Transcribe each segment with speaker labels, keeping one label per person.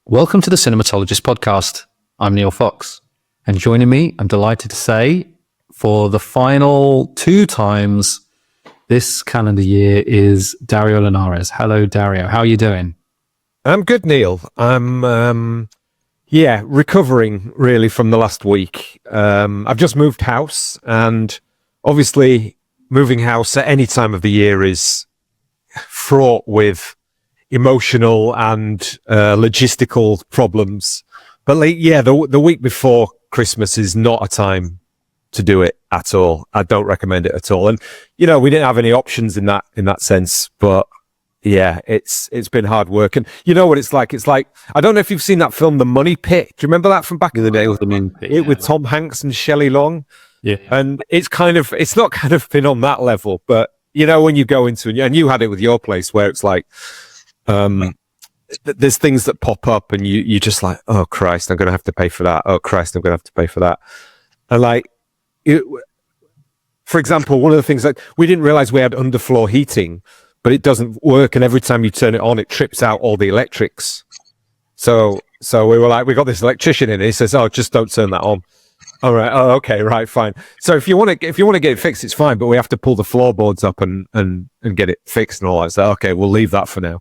Speaker 1: Welcome to the Cinematologists podcast. I'm Neil Fox, and joining me, I'm delighted to say, for the final 2 times this calendar year is Dario Linares. Hello, Dario. How are you doing?
Speaker 2: I'm good, Neil. I'm recovering really from the last week. I've just moved house, and obviously moving house at any time of the year is fraught with emotional and logistical problems. But the week before Christmas is not a time to do it at all. I don't recommend it at all. And we didn't have any options in that sense. But yeah, it's been hard work. And you know what it's like? It's like, I don't know if you've seen that film, The Money Pit. Do you remember that from back in the day?
Speaker 1: With the Money Pit,
Speaker 2: with Tom Hanks and Shelley Long.
Speaker 1: Yeah.
Speaker 2: And it's not kind of been on that level, but when you go into it, and you had it with your place where it's like, there's things that pop up and you just like, oh Christ, I'm going to have to pay for that. Oh Christ, I'm going to have to pay for that. And for example, one of the things that we didn't realize we had underfloor heating, but it doesn't work. And every time you turn it on, it trips out all the electrics. So we were like, we got this electrician in. He says, oh, just don't turn that on. All right. Oh, okay. Right. Fine. So if you want to get it fixed, it's fine, but we have to pull the floorboards up and get it fixed and all that. So, okay, we'll leave that for now.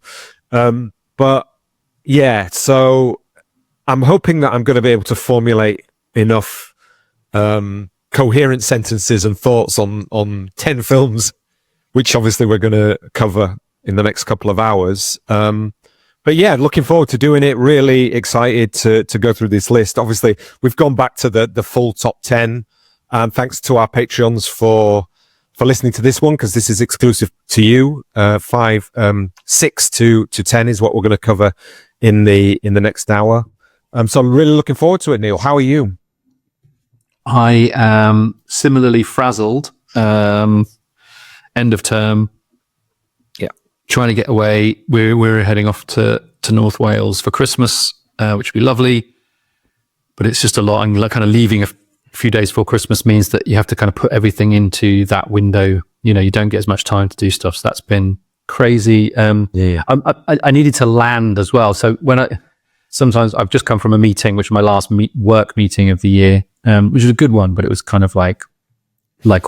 Speaker 2: But yeah, so I'm hoping that I'm going to be able to formulate enough coherent sentences and thoughts on 10 films, which obviously we're going to cover in the next couple of hours. But yeah, looking forward to doing it. Really excited to go through this list. Obviously, we've gone back to the full top 10. Thanks to our Patreons for listening to this one, because this is exclusive to you. 6 to 10 is what we're going to cover in the next hour. So I'm really looking forward to it, Neil. How are you?
Speaker 1: I am similarly frazzled. End of term.
Speaker 2: Yeah.
Speaker 1: Trying to get away. We're heading off to North Wales for Christmas, which would be lovely. But it's just a lot. And kind of leaving a few days before Christmas means that you have to kind of put everything into that window. You don't get as much time to do stuff. So that's been crazy. I needed to land as well. So sometimes I've just come from a meeting, which is my last work meeting of the year, which was a good one, but it was kind of like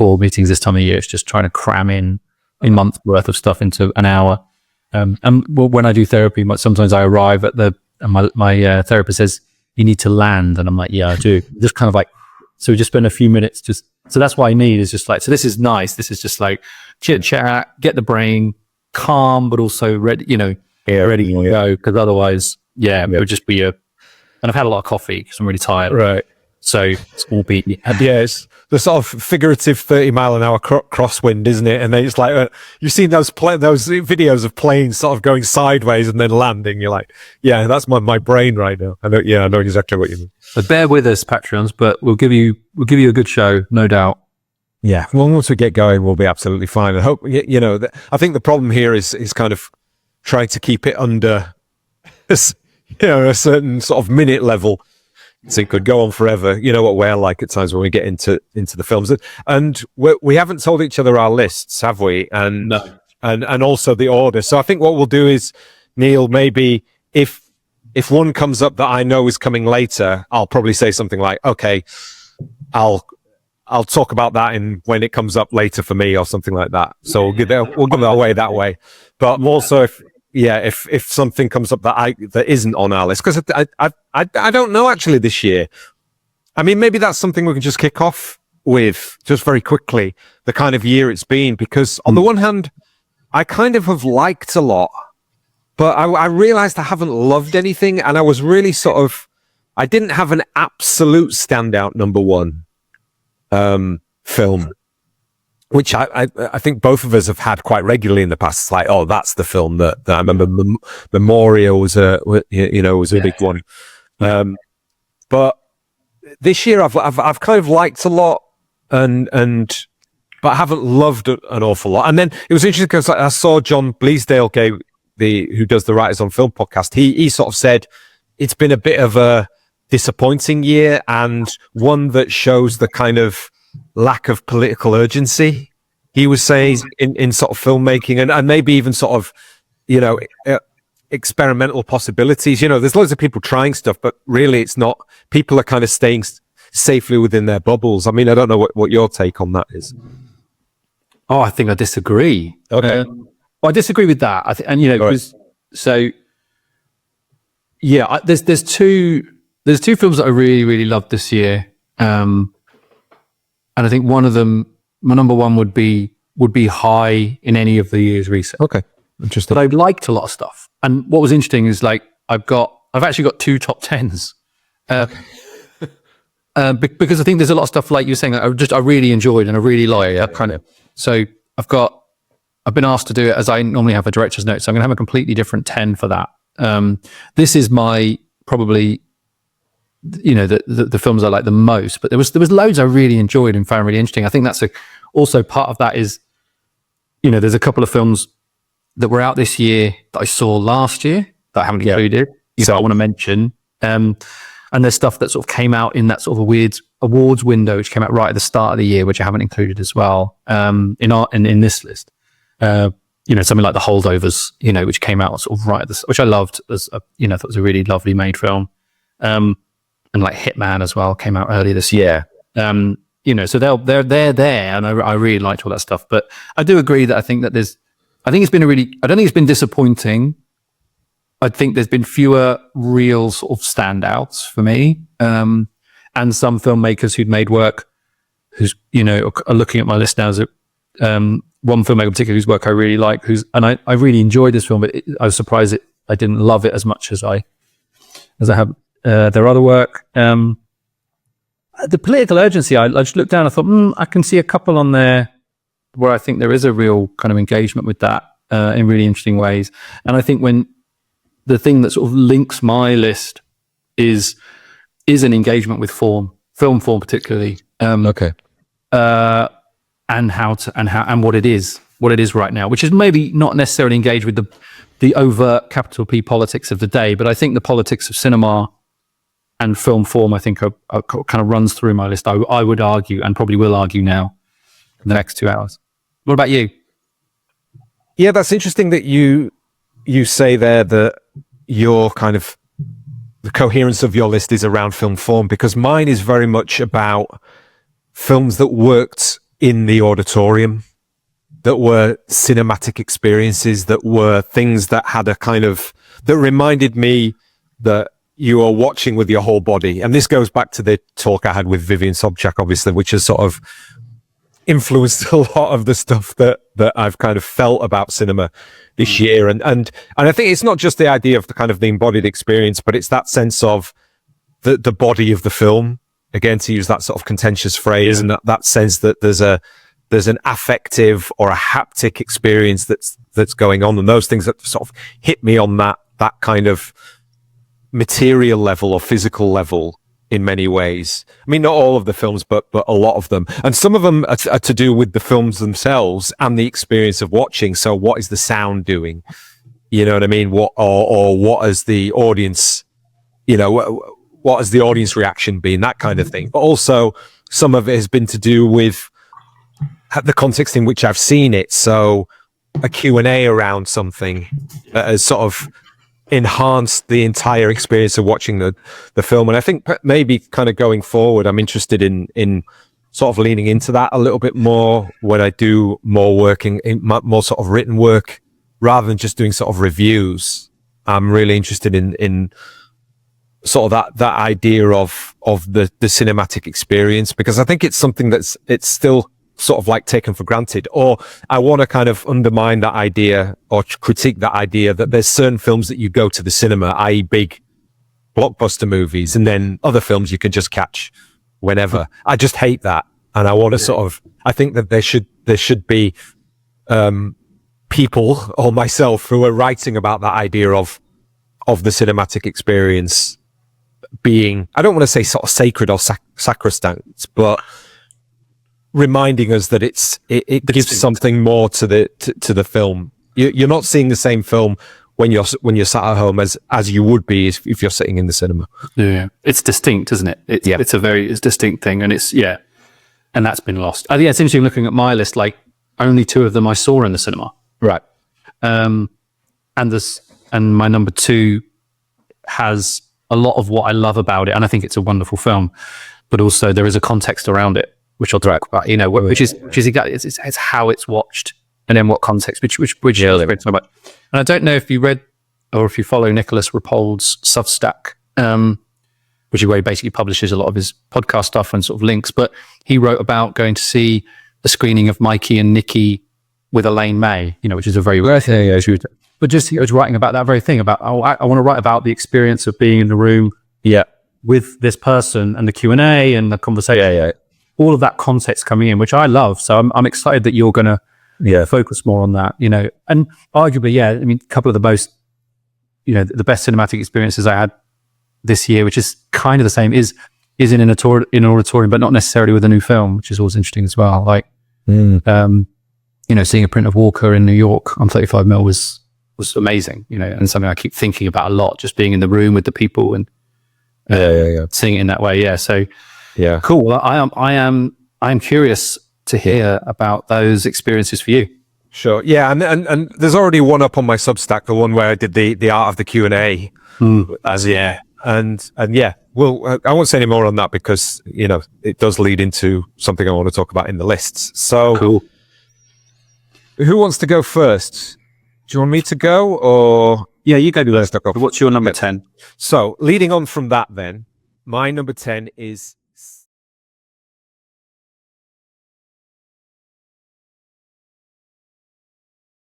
Speaker 1: all meetings this time of year. It's just trying to cram in a month's worth of stuff into an hour. And when I do therapy, sometimes I arrive at my therapist says, you need to land. And I'm like, yeah, I do. Just kind of like, so we just spend a few minutes so that's what I need is just like, so this is nice. This is just like chit chat, get the brain calm, but also ready, ready to go. Because otherwise, it would just be and I've had a lot of coffee because I'm really tired.
Speaker 2: Right.
Speaker 1: So it's all be.
Speaker 2: It's the sort of figurative 30-mile-an-hour crosswind, isn't it? And then it's like, you've seen those videos of planes sort of going sideways and then landing. You're like, yeah, that's my brain right now. I know exactly what you mean.
Speaker 1: So bear with us, Patreons, but we'll give you a good show, no doubt.
Speaker 2: Yeah. Well, once we get going, we'll be absolutely fine. I hope, I think the problem here is kind of trying to keep it under, a certain sort of minute level. So it could go on forever. You know what we're like at times when we get into the films, and we haven't told each other our lists, have we? And
Speaker 1: no.
Speaker 2: and also the order. So I think what we'll do is, Neil, maybe if one comes up that I know is coming later, I'll probably say something like, okay, I'll talk about that when it comes up later for me, or something like that. So we'll give it away that way. But also if something comes up that isn't on our list, because I don't know actually this year. I mean, maybe that's something we can just kick off with just very quickly, the kind of year it's been, because on the one hand, I kind of have liked a lot, but I realized I haven't loved anything. And I was really I didn't have an absolute standout number one film, which I think both of us have had quite regularly in the past. It's like, oh, that's the film that I remember. Memorial was a big one. But this year I've kind of liked a lot, but I haven't loved an awful lot. And then it was interesting because I saw John Bleasdale, who does the Writers on Film podcast. He sort of said it's been a bit of a disappointing year, and one that shows the kind of lack of political urgency, he was saying, in sort of filmmaking, and maybe even sort of, experimental possibilities. You know, there's loads of people trying stuff, but really it's not, people are kind of staying safely within their bubbles. I mean, I don't know what your take on that is.
Speaker 1: Oh, I think I disagree.
Speaker 2: Okay.
Speaker 1: Well, I disagree with that. I think, and you know, because so yeah, there's two films that I really, really loved this year, and I think one of them, my number one would be high in any of the years recent.
Speaker 2: Okay, interesting.
Speaker 1: But I liked a lot of stuff, and what was interesting is like I've actually got two top tens, because I think there's a lot of stuff like you're saying that I really enjoyed and I really like kind of. So I've been asked to do it as I normally have a director's note, so I'm going to have a completely different 10 for that. This is my probably, you know, the films I like the most, but there was loads I really enjoyed and found really interesting. I think that's also part of that is, you know, there's a couple of films that were out this year that I saw last year that I haven't included. So I want to mention, and there's stuff that sort of came out in that sort of a weird awards window, which came out right at the start of the year, which I haven't included as well in this list. You know, something like The Holdovers, you know, which came out sort of right at the, which I loved as a, you know, I thought it was a really lovely made film. And like Hitman as well came out earlier this year. You know, so they're there, and I really liked all that stuff. But I do agree that I think it's been I don't think it's been disappointing. I think there's been fewer real sort of standouts for me. And some filmmakers who'd made work, who's, you know, are looking at my list now as one filmmaker in particular whose work I really like, and I really enjoyed this film, but I was surprised I didn't love it as much as I have their other work. The political urgency, I just looked down, I thought, I can see a couple on there where I think there is a real kind of engagement with that in really interesting ways. And I think when the thing that sort of links my list is an engagement with film form particularly.
Speaker 2: Okay.
Speaker 1: And what it is right now, which is maybe not necessarily engaged with the overt capital P politics of the day, but I think the politics of cinema and film form, I think, are kind of runs through my list. I would argue, and probably will argue now in the next 2 hours. What about you?
Speaker 2: Yeah, that's interesting that you say there that your kind of the coherence of your list is around film form, because mine is very much about films that worked in the auditorium, that were cinematic experiences, that were things that had a kind of, that reminded me that you are watching with your whole body. And this goes back to the talk I had with Vivian Sobchak, obviously, which has sort of influenced a lot of the stuff that I've kind of felt about cinema this year. And I think it's not just the idea of the kind of the embodied experience, but it's that sense of the body of the film, again, to use that sort of contentious phrase, and that sense that there's an affective or a haptic experience that's going on, and those things that sort of hit me on that kind of material level or physical level in many ways. I mean, not all of the films, but a lot of them. And some of them are to do with the films themselves and the experience of watching. So what is the sound doing? You know what I mean? What is the audience, you know, what has the audience reaction been? That kind of thing. But also some of it has been to do with the context in which I've seen it. So a Q&A around something that has sort of enhanced the entire experience of watching the film. And I think maybe kind of going forward, I'm interested in sort of leaning into that a little bit more when I do more working in more sort of written work rather than just doing sort of reviews. I'm really interested in sort of that idea of the cinematic experience, because I think it's something it's still sort of like taken for granted, or I want to kind of undermine that idea or critique that idea that there's certain films that you go to the cinema, i.e. big blockbuster movies, and then other films you can just catch whenever. I just hate that. And I want to sort of, I think that there should be people or myself who are writing about that idea of the cinematic experience being, I don't want to say sort of sacred or sacrosanct, but reminding us that it gives something more to the film. You're not seeing the same film when you're sat at home as you would be if you're sitting in the cinema.
Speaker 1: Yeah, it's distinct, isn't it? It's a very distinct thing, and and that's been lost. I think it's interesting looking at my list. Like only two of them I saw in the cinema.
Speaker 2: Right.
Speaker 1: And there's and my number 2 has a lot of what I love about it, and I think it's a wonderful film. But also there is a context around it, which I'll talk about. You know, which is exactly it's how it's watched, and then what context, which
Speaker 2: Yeah,
Speaker 1: is so much. And I don't know if you read or if you follow Nicholas Rapol's Substack, which is where he basically publishes a lot of his podcast stuff and sort of links. But he wrote about going to see the screening of Mikey and Nikki with Elaine May, you know, which is a very rare thing. But just he was writing about that very thing about, I want to write about the experience of being in the room with this person and the Q&A and the conversation. All of that context coming in, which I love. So I'm excited that you're going to focus more on that, you know. And arguably, I mean, a couple of the most, you know, the best cinematic experiences I had this year, which is kind of the same, is in an auditorium, but not necessarily with a new film, which is always interesting as well. Like, you know, seeing a print of Walker in New York on 35mm was amazing, you know, and something I keep thinking about a lot, just being in the room with the people and seeing it in that way. So cool. Well, I am curious to hear about those experiences for you.
Speaker 2: Sure. Yeah, and there's already one up on my Substack, the one where I did the art of the Q&A. And well, I won't say any more on that because, you know, it does lead into something I want to talk about in the lists. So
Speaker 1: Cool.
Speaker 2: Who wants to go first? Do you want me to go, or?
Speaker 1: Yeah, you go first. What's your number 10?
Speaker 2: So leading on from that then, my number 10 is